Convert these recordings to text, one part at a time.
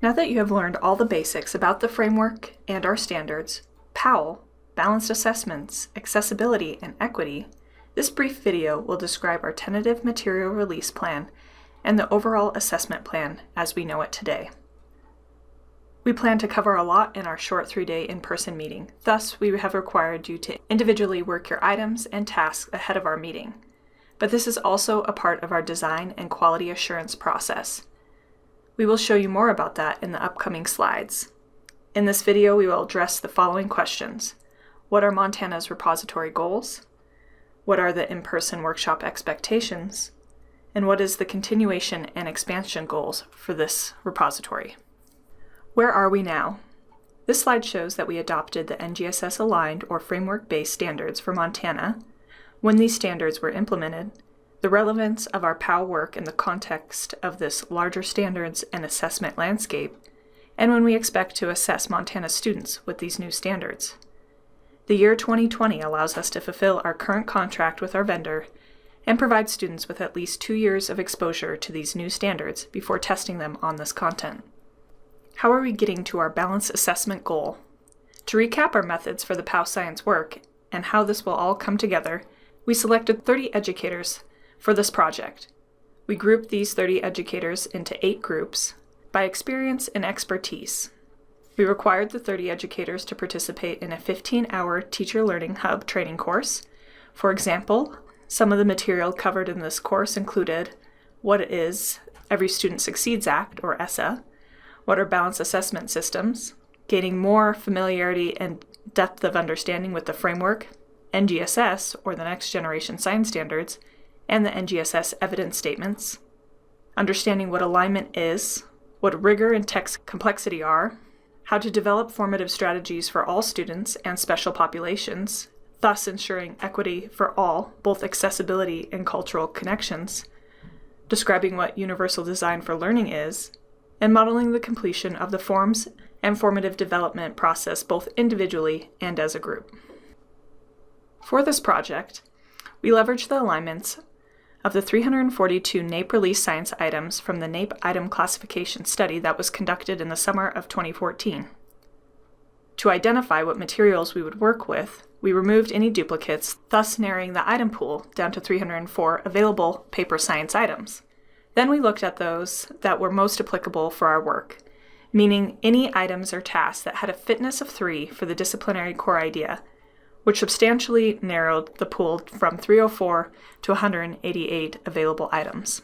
Now that you have learned all the basics about the framework and our standards, POWL, Balanced Assessments, Accessibility, and Equity, this brief video will describe our tentative material release plan and the overall assessment plan as we know it today. We plan to cover a lot in our short 3-day in-person meeting, thus we have required you to individually work your items and tasks ahead of our meeting. But this is also a part of our design and quality assurance process. We will show you more about that in the upcoming slides. In this video, we will address the following questions. What are Montana's repository goals? What are the in-person workshop expectations? And what is the continuation and expansion goals for this repository? Where are we now? This slide shows that we adopted the NGSS aligned or framework-based standards for Montana, when these standards were implemented, the relevance of our POW work in the context of this larger standards and assessment landscape, and when we expect to assess Montana students with these new standards. The year 2020 allows us to fulfill our current contract with our vendor and provide students with at least 2 years of exposure to these new standards before testing them on this content. How are we getting to our balanced assessment goal? To recap our methods for the POW science work and how this will all come together, we selected 30 educators for this project. We grouped these 30 educators into 8 groups by experience and expertise. We required the 30 educators to participate in a 15-hour Teacher Learning Hub training course. For example, some of the material covered in this course included what is Every Student Succeeds Act, or ESSA, what are balanced assessment systems, gaining more familiarity and depth of understanding with the framework, NGSS, or the Next Generation Science Standards, and the NGSS evidence statements, understanding what alignment is, what rigor and text complexity are, how to develop formative strategies for all students and special populations, thus ensuring equity for all, both accessibility and cultural connections, describing what universal design for learning is, and modeling the completion of the forms and formative development process both individually and as a group. For this project, we leveraged the alignments of the 342 NAEP release science items from the NAEP item classification study that was conducted in the summer of 2014. To identify what materials we would work with, we removed any duplicates, thus narrowing the item pool down to 304 available paper science items. Then we looked at those that were most applicable for our work, meaning any items or tasks that had a fitness of 3 for the disciplinary core idea, which substantially narrowed the pool from 304 to 188 available items.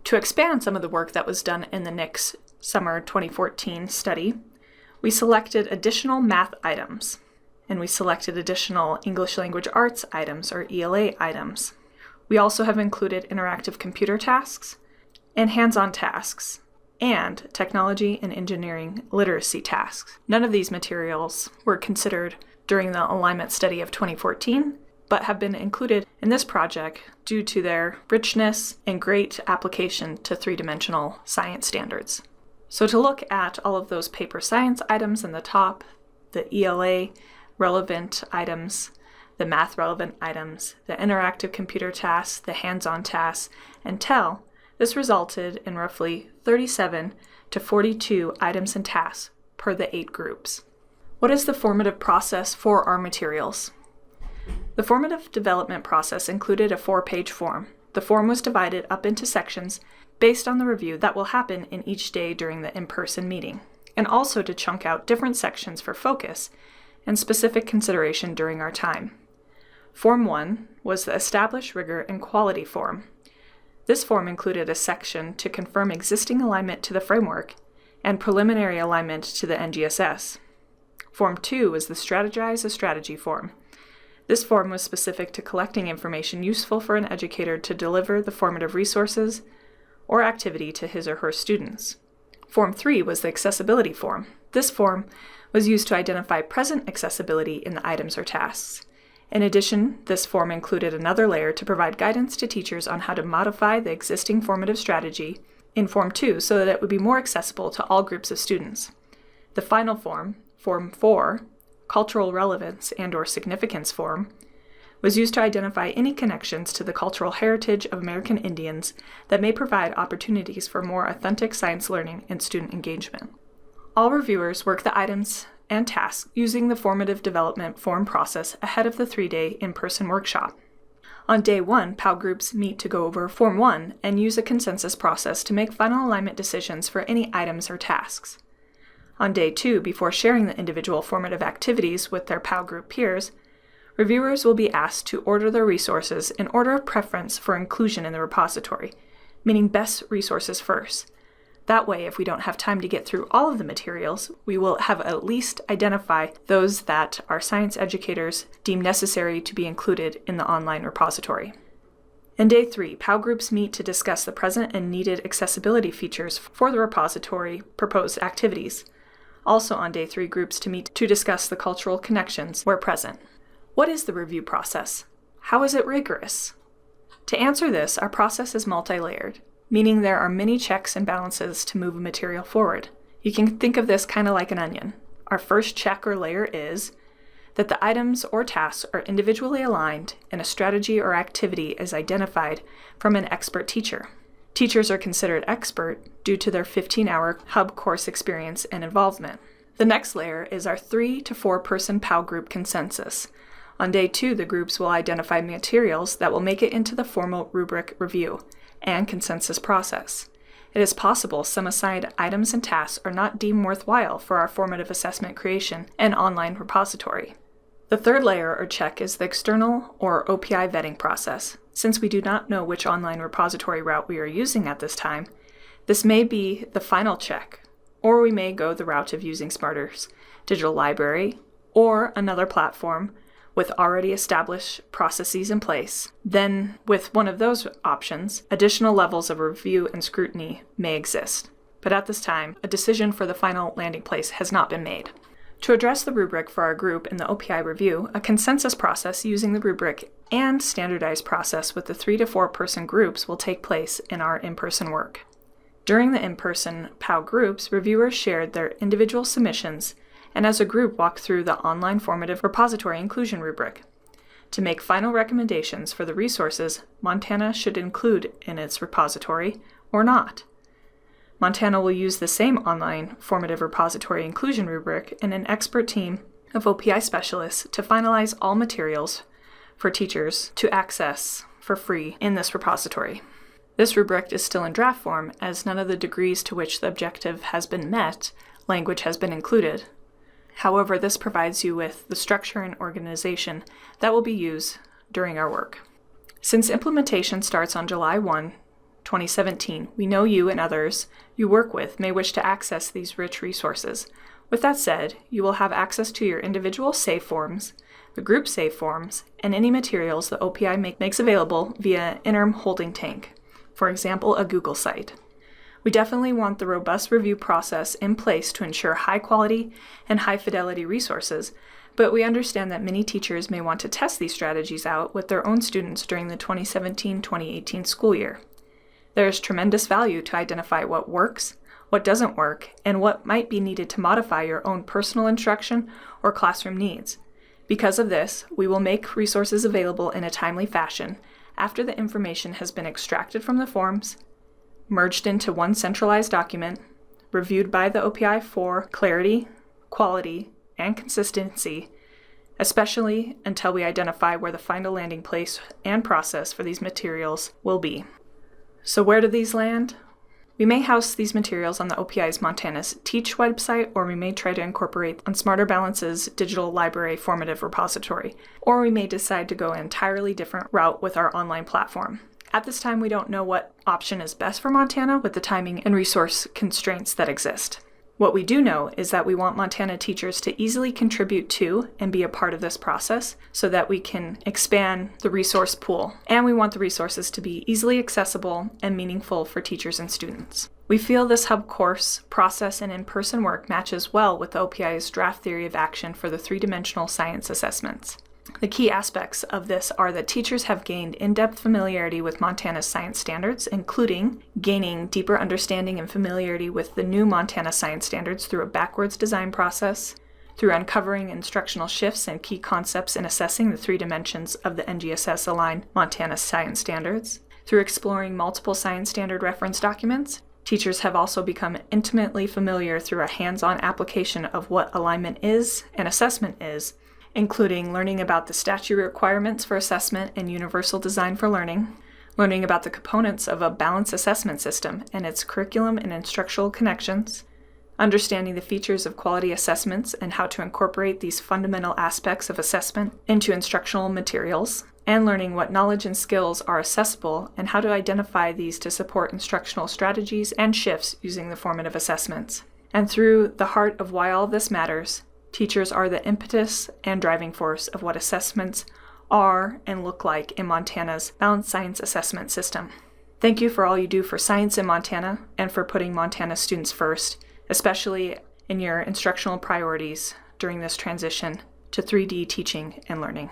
To expand some of the work that was done in the NICS Summer 2014 study, we selected additional math items, and we selected additional English Language Arts items, or ELA items. We also have included interactive computer tasks and hands-on tasks, and technology and engineering literacy tasks. None of these materials were considered during the alignment study of 2014, but have been included in this project due to their richness and great application to 3-dimensional science standards. So to look at all of those paper science items in the top, the ELA relevant items, the math relevant items, the interactive computer tasks, the hands-on tasks, and TEL, this resulted in roughly 37 to 42 items and tasks per the 8 groups. What is the formative process for our materials? The formative development process included a 4-page form. The form was divided up into sections based on the review that will happen in each day during the in-person meeting, and also to chunk out different sections for focus and specific consideration during our time. Form 1 was the Establish Rigor and Quality form. This form included a section to confirm existing alignment to the framework and preliminary alignment to the NGSS. Form 2 was the Strategize a Strategy form. This form was specific to collecting information useful for an educator to deliver the formative resources or activity to his or her students. Form 3 was the Accessibility form. This form was used to identify present accessibility in the items or tasks. In addition, this form included another layer to provide guidance to teachers on how to modify the existing formative strategy in Form 2 so that it would be more accessible to all groups of students. The final form, Form 4, Cultural Relevance and/or Significance form, was used to identify any connections to the cultural heritage of American Indians that may provide opportunities for more authentic science learning and student engagement. All reviewers work the items and tasks using the formative development form process ahead of the 3-day in-person workshop. On day 1, POW groups meet to go over Form 1 and use a consensus process to make final alignment decisions for any items or tasks. On day 2, before sharing the individual formative activities with their POW group peers, reviewers will be asked to order their resources in order of preference for inclusion in the repository, meaning best resources first. That way, if we don't have time to get through all of the materials, we will have at least identified those that our science educators deem necessary to be included in the online repository. In day 3, POW groups meet to discuss the present and needed accessibility features for the repository proposed activities. Also on day 3, groups to meet to discuss the cultural connections where present. What is the review process? How is it rigorous? To answer this, our process is multi-layered, meaning there are many checks and balances to move a material forward. You can think of this kind of like an onion. Our first check or layer is that the items or tasks are individually aligned and a strategy or activity is identified from an expert teacher. Teachers are considered expert due to their 15-hour hub course experience and involvement. The next layer is our 3 to 4 person POW group consensus. On day 2, the groups will identify materials that will make it into the formal rubric review and consensus process. It is possible some assigned items and tasks are not deemed worthwhile for our formative assessment creation and online repository. The third layer or check is the external or OPI vetting process. Since we do not know which online repository route we are using at this time, this may be the final check, or we may go the route of using Smarter's digital library or another platform with already established processes in place. Then, with one of those options, additional levels of review and scrutiny may exist. But at this time, a decision for the final landing place has not been made. To address the rubric for our group in the OPI review, a consensus process using the rubric and standardized process with the 3 to 4 person groups will take place in our in-person work. During the in-person POW groups, reviewers shared their individual submissions and as a group walked through the online formative repository inclusion rubric. To make final recommendations for the resources Montana should include in its repository or not. Montana will use the same online formative repository inclusion rubric and an expert team of OPI specialists to finalize all materials for teachers to access for free in this repository. This rubric is still in draft form as none of the degrees to which the objective has been met language has been included. However, this provides you with the structure and organization that will be used during our work. Since implementation starts on July 1, 2017, we know you and others you work with may wish to access these rich resources. With that said, you will have access to your individual SAVE forms, the group SAVE forms, and any materials the OPI makes available via interim holding tank, for example, a Google site. We definitely want the robust review process in place to ensure high quality and high fidelity resources, but we understand that many teachers may want to test these strategies out with their own students during the 2017-2018 school year. There is tremendous value to identify what works, what doesn't work, and what might be needed to modify your own personal instruction or classroom needs. Because of this, we will make resources available in a timely fashion after the information has been extracted from the forms, merged into one centralized document, reviewed by the OPI for clarity, quality, and consistency, especially until we identify where the final landing place and process for these materials will be. So where do these land? We may house these materials on the OPI's Montana's Teach website, or we may try to incorporate on Smarter Balance's digital library formative repository, or we may decide to go an entirely different route with our online platform. At this time, we don't know what option is best for Montana with the timing and resource constraints that exist. What we do know is that we want Montana teachers to easily contribute to and be a part of this process so that we can expand the resource pool. And we want the resources to be easily accessible and meaningful for teachers and students. We feel this hub course process and in-person work matches well with the OPI's draft theory of action for the three-dimensional science assessments. The key aspects of this are that teachers have gained in-depth familiarity with Montana's science standards, including gaining deeper understanding and familiarity with the new Montana science standards through a backwards design process, through uncovering instructional shifts and key concepts in assessing the 3 dimensions of the NGSS-aligned Montana science standards, through exploring multiple science standard reference documents, Teachers have also become intimately familiar through a hands-on application of what alignment is and assessment is, including learning about the statutory requirements for assessment and universal design for learning, learning about the components of a balanced assessment system and its curriculum and instructional connections, understanding the features of quality assessments and how to incorporate these fundamental aspects of assessment into instructional materials, and learning what knowledge and skills are accessible and how to identify these to support instructional strategies and shifts using the formative assessments. And through the heart of why all of this matters, teachers are the impetus and driving force of what assessments are and look like in Montana's balanced science assessment system. Thank you for all you do for science in Montana and for putting Montana students first, especially in your instructional priorities during this transition to 3D teaching and learning.